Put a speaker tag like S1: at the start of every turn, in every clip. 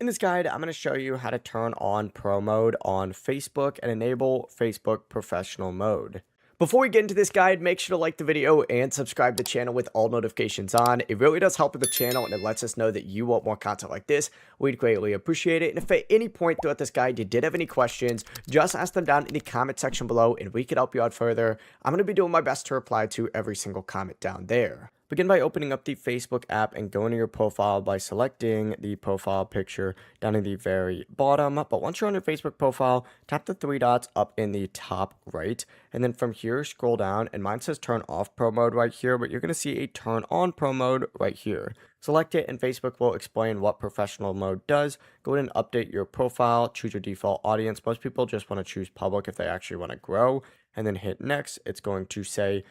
S1: In this guide, I'm going to show you how to turn on Pro Mode on Facebook and enable Facebook Professional Mode. Before we get into this guide, make sure to like the video and subscribe to the channel with all notifications on. It really does help with the channel and it lets us know that you want more content like this. We'd greatly appreciate it. And if at any point throughout this guide you did have any questions, just ask them down in the comment section below and we can help you out further. I'm going to be doing my best to reply to every single comment down there. Begin by opening up the Facebook app and going to your profile by selecting the profile picture down in the very bottom. But once you're on your Facebook profile, tap the three dots up in the top right. And then from here, scroll down and mine says turn off Pro Mode right here, but you're going to see a turn on Pro Mode right here. Select it and Facebook will explain what professional mode does. Go ahead and update your profile, choose your default audience. Most people just want to choose public if they actually want to grow, and then hit next. It's going to say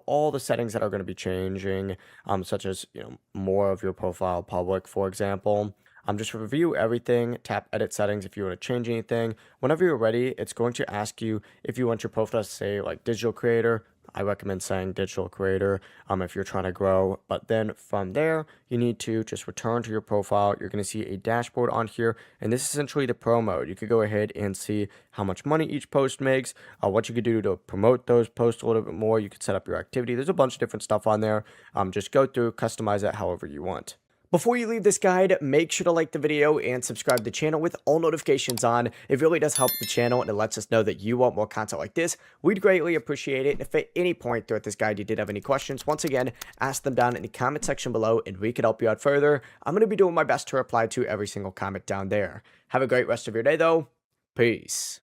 S1: all the settings that are going to be changing, such as, more of your profile public, for example. Just review everything, tap edit settings if you want to change anything. Whenever you're ready, it's going to ask you if you want your profile to say like digital creator. I recommend saying digital creator if you're trying to grow. But then from there, you need to just return to your profile. You're going to see a dashboard on here, and this is essentially the pro mode. You could go ahead and see how much money each post makes, what you could do to promote those posts a little bit more. You could set up your activity. There's a bunch of different stuff on there. Just go through, customize it however you want. Before you leave this guide, make sure to like the video and subscribe to the channel with all notifications on. It really does help the channel and it lets us know that you want more content like this. We'd greatly appreciate it. And if at any point throughout this guide you did have any questions, once again, ask them down in the comment section below and we can help you out further. I'm going to be doing my best to reply to every single comment down there. Have a great rest of your day though. Peace.